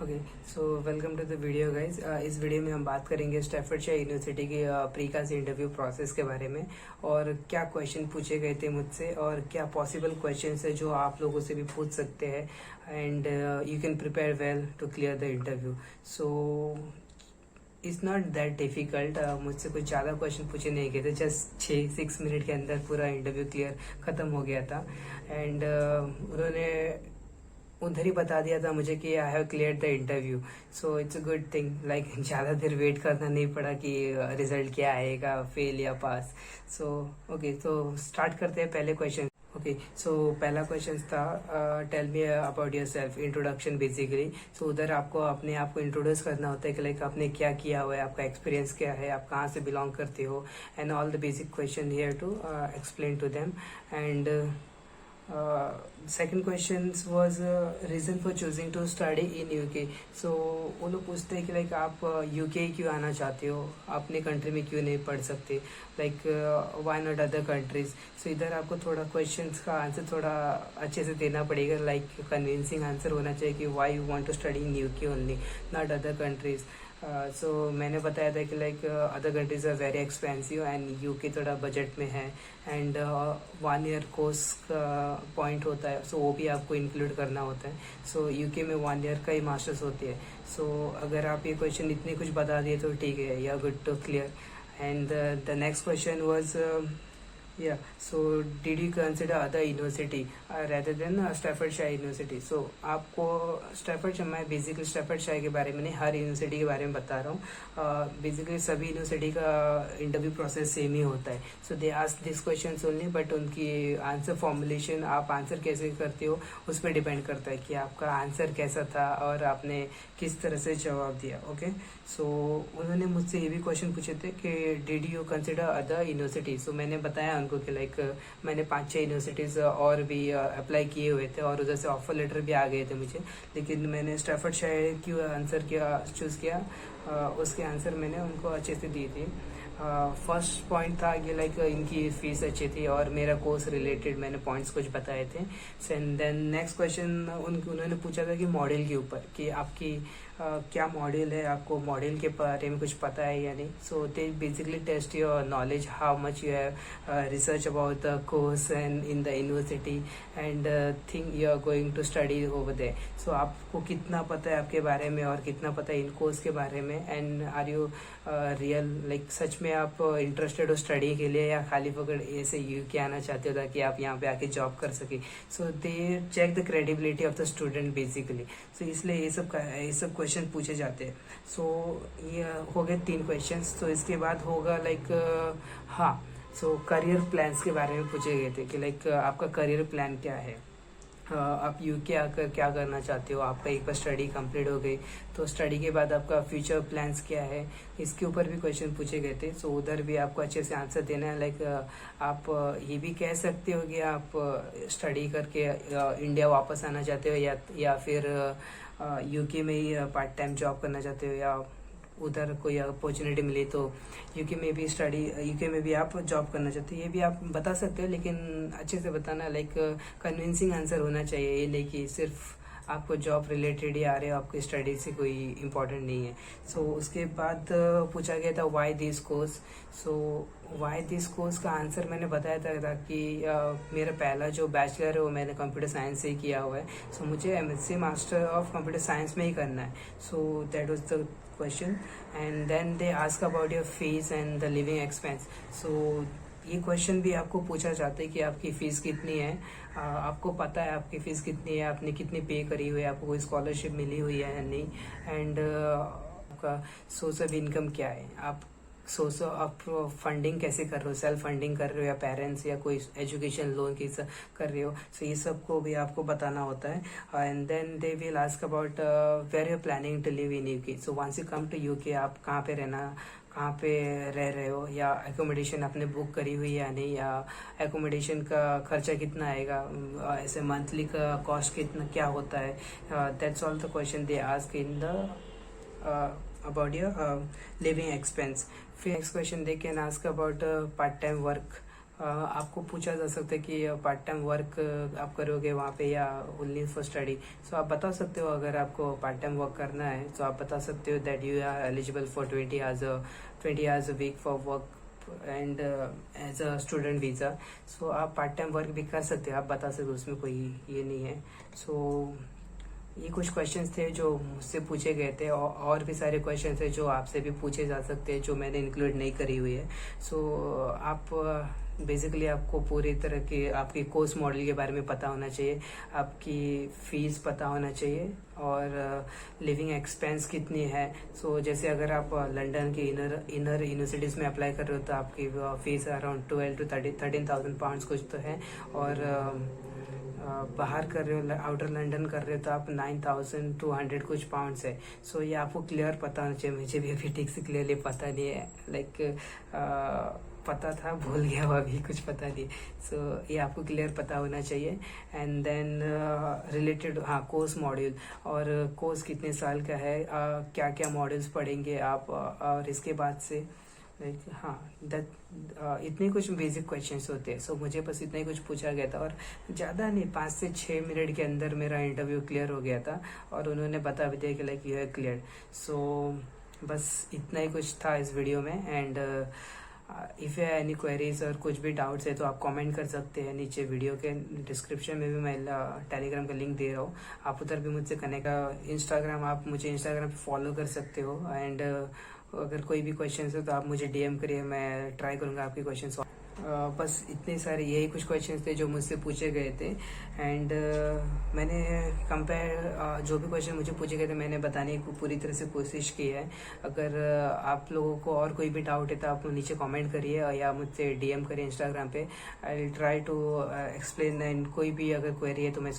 Okay so welcome to the video guys. इस वीडियो में हम बात करेंगे स्टैफर्डशायर यूनिवर्सिटी के प्रीकास्ट इंटरव्यू प्रोसेस के बारे में और क्या क्वेश्चन पूछे गए थे मुझसे और क्या पॉसिबल क्वेश्चन है जो आप लोगों से भी पूछ सकते हैं and you can prepare well to clear the interview. So it's not that difficult. मुझसे कुछ ज़्यादा क्वेश्चन पूछे नहीं गए थे, जस्ट 6 मिनट के अंदर पूरा इंटरव्यू क्लियर ख़त्म हो गया था एंड उन्होंने उधर ही बता दिया था मुझे कि I have clear the interview. So it's a good thing, like ज़्यादा देर वेट करना नहीं पड़ा कि रिजल्ट क्या आएगा, फेल या पास। सो ओके, तो स्टार्ट करते हैं पहले क्वेश्चन। ओके सो पहला क्वेश्चन था tell me about yourself, introduction basically. So उधर आपको अपने आप को इंट्रोड्यूस करना होता है कि लाइक आपने क्या किया हुआ है, आपका एक्सपीरियंस क्या है, आप कहाँ से बिलोंग करते हो and all the basic question here to explain to them. And second questions was reason for choosing to study in UK। so वो लोग पूछते हैं कि लाइक आप UK क्यों आना चाहते हो, अपने कंट्री में क्यों नहीं पढ़ सकते, like why not other countries. So इधर आपको थोड़ा क्वेश्चंस का आंसर थोड़ा अच्छे से देना पड़ेगा, लाइक कन्विंसिंग आंसर होना चाहिए कि why you want to study in UK only, not other countries. So मैंने बताया था कि like other countries are very expensive and UK थोड़ा बजट में है एंड 1 ईयर कोर्स का पॉइंट होता है, सो वो भी आपको इंक्लूड करना होता है। सो यूके में 1 ईयर का ही मास्टर्स होती है। सो अगर आप ये क्वेश्चन इतने कुछ बता दिए तो ठीक है, या good to clear. And the next question was so did you consider other university rather than Staffordshire university. So आपको स्टैफर्डशायर, मैं बेसिकली स्टैफर्डशायर के बारे में नहीं, हर यूनिवर्सिटी के बारे में बता रहा हूँ। बेसिकली सभी यूनिवर्सिटी का इंटरव्यू प्रोसेस सेम ही होता है। So they ask this question only, but उनकी आंसर फॉर्मुलेशन, आप आंसर कैसे करते हो उस पर डिपेंड करता है कि आपका आंसर कैसा था और आपने किस तरह से जवाब दिया। ओके सो उन्होंने मुझसे ये भी क्वेश्चन पूछे थे कि did you consider other university. So मैंने बताया उनको कि लाइक मैंने 5-6 यूनिवर्सिटीज़ और भी अप्लाई किए हुए थे और उधर से ऑफर लेटर भी आ गए थे मुझे, लेकिन मैंने स्टैफर्डशायर क्यों आंसर किया, चूज़ किया, उसके आंसर मैंने उनको अच्छे से दिए थे। फर्स्ट पॉइंट था कि लाइक इनकी फीस अच्छी थी और मेरा कोर्स रिलेटेड मैंने पॉइंट्स कुछ बताए थे। एंड देन नेक्स्ट क्वेश्चन उन्होंने पूछा था कि मॉडल के ऊपर, कि आपकी क्या मॉडल है, आपको मॉडल के बारे में कुछ पता है या नहीं। So they basically test your knowledge, how much you have research about the course and in the university and thing you are going to study over there. So आपको कितना पता है आपके बारे में और कितना पता है इन कोर्स के बारे में, and are you real, like सच में आप इंटरेस्टेड हो स्टडी के लिए या खाली पकड़ ऐसे यूके आना चाहते हो ताकि आप यहाँ पे आके जॉब कर सके। So they check the credibility of the student basically. So इसलिए ये सब क्वेश्चन पूछे जाते हैं। सो ये हो गए 3 क्वेश्चन। तो इसके बाद होगा लाइक हाँ, सो करियर प्लान्स के बारे में पूछे गए थे कि लाइक आपका करियर प्लान क्या है, आप यूके आकर क्या करना चाहते हो, आपका एक बार स्टडी कंप्लीट हो गई तो स्टडी के बाद आपका फ्यूचर प्लान्स क्या है, इसके ऊपर भी क्वेश्चन पूछे गए थे। सो उधर भी आपको अच्छे से आंसर देना है। लाइक आप ये भी कह सकते हो कि आप स्टडी करके इंडिया वापस आना चाहते हो या फिर यूके में ही पार्ट टाइम जॉब करना चाहते हो, या उधर कोई अपॉर्चुनिटी मिली तो यूके में भी आप जॉब करना चाहते हो, ये भी आप बता सकते हो, लेकिन अच्छे से बताना, लाइक कन्विंसिंग आंसर होना चाहिए। ये नहीं कि सिर्फ आपको जॉब रिलेटेड ही आ रहे हो, आपकी स्टडी से कोई इम्पोर्टेंट नहीं है। सो उसके बाद पूछा गया था why this course. So why this course का आंसर मैंने बताया था कि मेरा पहला जो बैचलर है वो मैंने कंप्यूटर साइंस से ही किया हुआ है। सो मुझे MSc master of computer science में ही करना है। So that was the question. And then they ask about your fees and the living expense. So ये क्वेश्चन भी आपको पूछा जाता है कि आपकी फ़ीस कितनी है, आपको पता है आपकी फ़ीस कितनी है, आपने कितनी पे करी हुई है, आपको कोई स्कॉलरशिप मिली हुई है या नहीं, एंड आपका सोर्स ऑफ इनकम क्या है, आप सोर्स ऑफ फंडिंग कैसे कर रहे हो, सेल्फ फंडिंग कर रहे हो या पेरेंट्स या कोई एजुकेशन लोन की कर रहे हो। सो ये सब को भी आपको बताना होता है। And then they will ask about where you planning to live in UK. So once you come to UK, आप कहाँ पे रह रहे हो, या एकोमोडेशन आपने बुक करी हुई है या नहीं, या एकोमोडेशन का खर्चा कितना आएगा, ऐसे मंथली का कॉस्ट कितना क्या होता है। That's all the question they ask in the about your living expense. फिर next question they can ask about part time work आपको पूछा जा सकता है कि पार्ट टाइम वर्क आप करोगे वहाँ पे या ओनली फॉर स्टडी। सो आप बता सकते हो अगर आपको पार्ट टाइम वर्क करना है तो आप बता सकते हो that you are eligible for 20 hours a week for work and as a student visa. So आप पार्ट टाइम वर्क भी कर सकते हो, आप बता सकते हो, उसमें कोई ये नहीं है। सो ये कुछ क्वेश्चंस थे जो मुझसे पूछे गए थे, और भी सारे क्वेश्चंस थे जो आपसे भी पूछे जा सकते हैं जो मैंने इंक्लूड नहीं करी हुई है। सो आप बेसिकली आपको पूरी तरह की आपकी कोर्स मॉडल के बारे में पता होना चाहिए, आपकी फीस पता होना चाहिए और लिविंग एक्सपेंस कितनी है। सो जैसे अगर आप लंदन के इनर यूनिवर्सिटीज़ में अप्लाई कर रहे हो तो आपकी फीस अराउंड 12 to 13,000 पाउंड्स कुछ तो है, और बाहर कर रहे हो, आउटर लंदन कर रहे हो तो आप 9,200 कुछ पाउंड्स है। सो ये आपको क्लियर पता होना चाहिए। मुझे भी अभी ठीक से क्लियरली पता नहीं है, लाइक पता था भूल गया वो, अभी कुछ पता नहीं। सो ये आपको क्लियर पता होना चाहिए। And then related course module, और कोर्स कितने साल का है, क्या क्या मॉड्यूल्स पढ़ेंगे आप, और इसके बाद से इतने कुछ बेसिक क्वेश्चंस होते हैं। सो मुझे बस इतना ही कुछ पूछा गया था, और ज़्यादा नहीं, 5 से 6 मिनट के अंदर मेरा इंटरव्यू क्लियर हो गया था, और उन्होंने बता भी दिया कि लाइक यू है क्लियर। सो बस इतना ही कुछ था इस वीडियो में। And if you any queries और कुछ भी डाउट्स है तो आप कमेंट कर सकते हैं। नीचे वीडियो के डिस्क्रिप्शन में भी मैं टेलीग्राम का लिंक दे रहा हूँ, आप उधर भी मुझसे कनेक्ट। इंस्टाग्राम, आप मुझे इंस्टाग्राम पे फॉलो कर सकते हो। एंड अगर कोई भी क्वेश्चन है तो आप मुझे डीएम करिए, मैं ट्राई करूँगा आपके क्वेश्चन। बस इतने सारे यही कुछ क्वेश्चंस थे जो मुझसे पूछे गए थे। एंड मैंने कंपेयर जो भी क्वेश्चन मुझे पूछे गए थे मैंने बताने की पूरी तरह से कोशिश की है। अगर आप लोगों को और कोई भी डाउट है तो आप नीचे कमेंट करिए या मुझसे डीएम करिए इंस्टाग्राम पे। I will try to explain, and कोई भी अगर क्वेरी है तो मैं